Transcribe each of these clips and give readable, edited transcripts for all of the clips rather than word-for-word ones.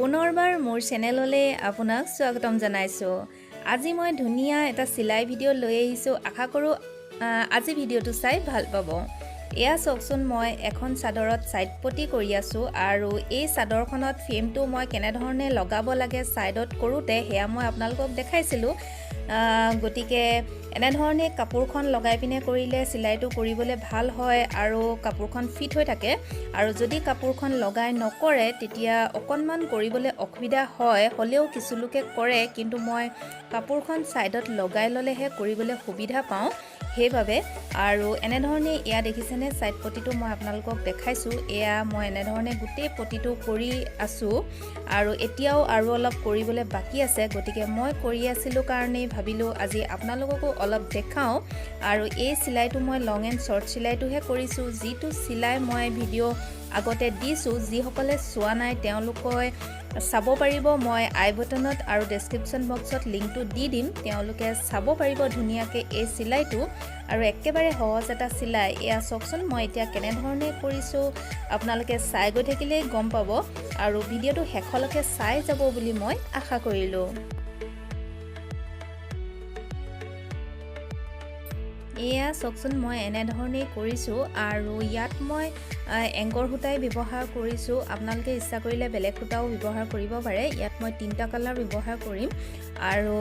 পুনৰবাৰ মোৰ চেনেললৈ আপোনাক স্বাগতম জনাইছোঁ। আজি মই ধুনীয়া এটা সিলাই ভিডিঅ' লৈ আহিছোঁ। আশা কৰোঁ আজি ভিডিঅ'টো চাই ভাল পাব। এয়া চাওকচোন, মই এখন চাদৰত সাইড পটি কৰি আছোঁ আৰু এই চাদৰখনত ফ্ৰেমটো মই কেনেধৰণে লগাব লাগে সাইডত কৰোঁতে সেয়া মই আপোনালোকক দেখাইছিলোঁ। গতিকে এনেধৰণে কাপোৰখন লগাই পিনে কৰিলে সিলাইটো কৰিবলৈ ভাল হয় আৰু কাপোৰখন ফিট হৈ থাকে। আৰু যদি কাপোৰখন লগাই নকৰে তেতিয়া অকণমান কৰিবলৈ অসুবিধা হয়, হ'লেও কিছু লোকে কৰে, কিন্তু মই কাপোৰখন সাইডত লগাই ল'লেহে কৰিবলৈ সুবিধা পাওঁ। সেইবাবে আৰু এনেধৰণে এয়া দেখিছেনে, সাইড পটিটো মই আপোনালোকক দেখাইছোঁ। এয়া মই এনেধৰণে গোটেই পটিটো কৰি আছোঁ আৰু এতিয়াও আৰু অলপ কৰিবলৈ বাকী আছে। গতিকে মই কৰি আছিলোঁ কাৰণেই ভাবিলোঁ আজি আপোনালোককো অলপ দেখাওঁ। আৰু এই চিলাইটো মই লং এণ্ড শ্বৰ্ট চিলাইটোহে কৰিছোঁ। যিটো চিলাই মই ভিডিঅ' আগতে দিছোঁ, যিসকলে চোৱা নাই তেওঁলোকে চাব পাৰিব। মই আই বটনত আৰু ডেছক্ৰিপশ্যন বক্সত লিংকটো দি দিম, তেওঁলোকে চাব পাৰিব ধুনীয়াকৈ এই চিলাইটো। আৰু একেবাৰে সহজ এটা চিলাই। এয়া চাওকচোন, মই এতিয়া কেনেধৰণে কৰিছোঁ আপোনালোকে চাই গৈ থাকিলেই গম পাব আৰু ভিডিঅ'টো শেষলৈকে চাই যাব বুলি মই আশা কৰিলোঁ। এয়া চাওকচোন, মই এনেধৰণেই কৰিছোঁ আৰু ইয়াত মই এংকৰ সূতাই ব্যৱহাৰ কৰিছোঁ। আপোনালোকে ইচ্ছা কৰিলে বেলেগ সূতাও ব্যৱহাৰ কৰিব পাৰে। ইয়াত মই 3টা কালাৰ ব্যৱহাৰ কৰিম আৰু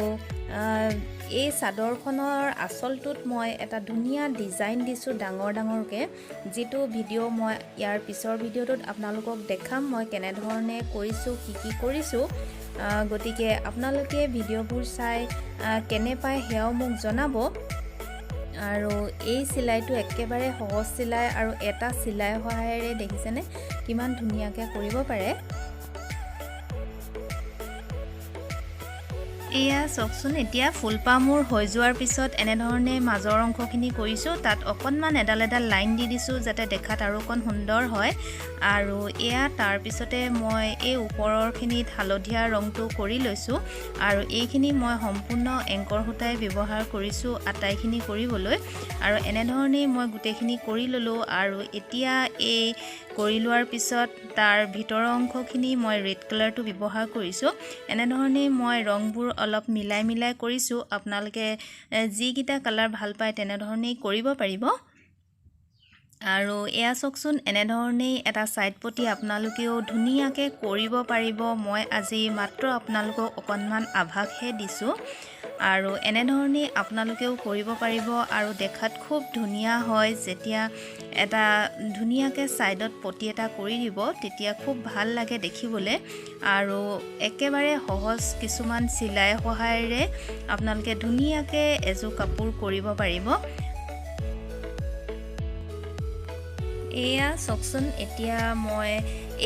এই চাদৰখনৰ আঁচলটোত মই এটা ধুনীয়া ডিজাইন দিছোঁ ডাঙৰ ডাঙৰকৈ, যিটো ভিডিঅ' মই ইয়াৰ পিছৰ ভিডিঅ'টোত আপোনালোকক দেখাম মই কেনেধৰণে কৰিছোঁ, কি কৰিছোঁ। গতিকে আপোনালোকে ভিডিঅ'বোৰ চাই কেনে পায় সেয়াও মোক জনাব। আৰু এই চিলাইটো একেবাৰে সহজ চিলাই আৰু এটা চিলাই সহায়েৰে দেখিছেনে কিমান ধুনীয়াকৈ কৰিব পাৰে। এয়া চাওকচোন, এতিয়া ফুলপা মোৰ হৈ যোৱাৰ পিছত এনেধৰণে মাজৰ অংশখিনি কৰিছোঁ। তাত অকণমান এডাল লাইন দি দিছোঁ যাতে দেখাত আৰু অকণ সুন্দৰ হয়। আৰু এয়া তাৰপিছতে মই এই ওপৰৰখিনিত হালধীয়া ৰংটো কৰি লৈছোঁ আৰু এইখিনি মই সম্পূৰ্ণ এংকৰ সূতাই ব্যৱহাৰ কৰিছোঁ আটাইখিনি কৰিবলৈ। আৰু এনেধৰণেই মই গোটেইখিনি কৰি ল'লোঁ। আৰু এতিয়া এই কৰি লোৱাৰ পিছত তাৰ ভিতৰৰ অংশখিনি মই ৰেড কালাৰটো ব্যৱহাৰ কৰিছোঁ। এনেধৰণেই মই ৰংবোৰ অলপ মিলাই কৰিছোঁ। আপোনালোকে যিকেইটা কালাৰ ভাল পায় তেনেধৰণেই কৰিব পাৰিব। আৰু এয়া চাওকচোন, এনেধৰণেই এটা সাইড পটি আপোনালোকেও ধুনীয়াকৈ কৰিব পাৰিব। মই আজি মাত্ৰ আপোনালোকক অকণমান আভাসহে দিছোঁ। আৰু এনেধৰণেই আপোনালোকেও কৰিব পাৰিব আৰু দেখাত খুব ধুনীয়া হয়। যেতিয়া এটা ধুনীয়াকৈ ছাইডত পটি এটা কৰি দিব তেতিয়া খুব ভাল লাগে দেখিবলৈ। আৰু একেবাৰে সহজ কিছুমান চিলাই সহায়েৰে আপোনালোকে ধুনীয়াকৈ এযোৰ কাপোৰ কৰিব পাৰিব। এয়া চাওকচোন, এতিয়া মই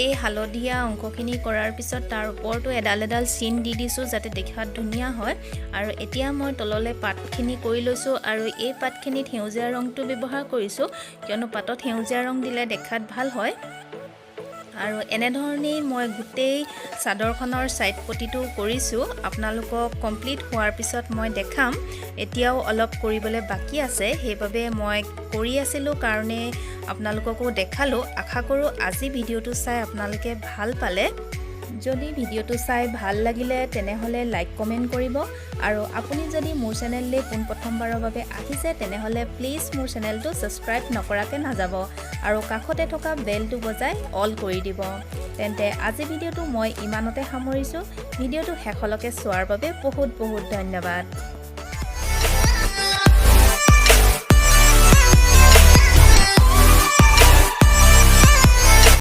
এই হালধীয়া অংশখিনি কৰাৰ পিছত তাৰ ওপৰতো এডাল চিন দি দিছোঁ যাতে দেখাত ধুনীয়া হয়। আৰু এতিয়া মই তললৈ পাতখিনি কৰি লৈছোঁ আৰু এই পাতখিনিত সেউজীয়া ৰংটো ব্যৱহাৰ কৰিছোঁ, কিয়নো পাতত সেউজীয়া ৰং দিলে দেখাত ভাল হয়। আৰু এনেধৰণেই মই গোটেই চাদৰখনৰ সাইড পটিটো কৰিছোঁ। আপোনালোকক কমপ্লিট হোৱাৰ পিছত মই দেখাম। এতিয়াও অলপ কৰিবলৈ বাকী আছে, সেইবাবে মই কৰি আছিলোঁ কাৰণে আপোনালোককো দেখালোঁ। আশা কৰোঁ আজি ভিডিঅ'টো চাই আপোনালোকে ভাল পালে। যদি ভিডিঅ'টো চাই ভাল লাগিলে তেনেহ'লে লাইক কমেণ্ট কৰিব। আৰু আপুনি যদি মোৰ চেনেললৈ পোনপ্ৰথমবাৰৰ বাবে আহিছে তেনেহ'লে প্লিজ মোৰ চেনেলটো ছাবস্ক্ৰাইব নকৰাকৈ নাযাব আৰু কাষতে থকা বেলটো বজাই অল কৰি দিব। তেন্তে আজি ভিডিঅ'টো মই ইমানতে সামৰিছোঁ। ভিডিঅ'টো শেষলৈকে চোৱাৰ বাবে বহুত ধন্যবাদ।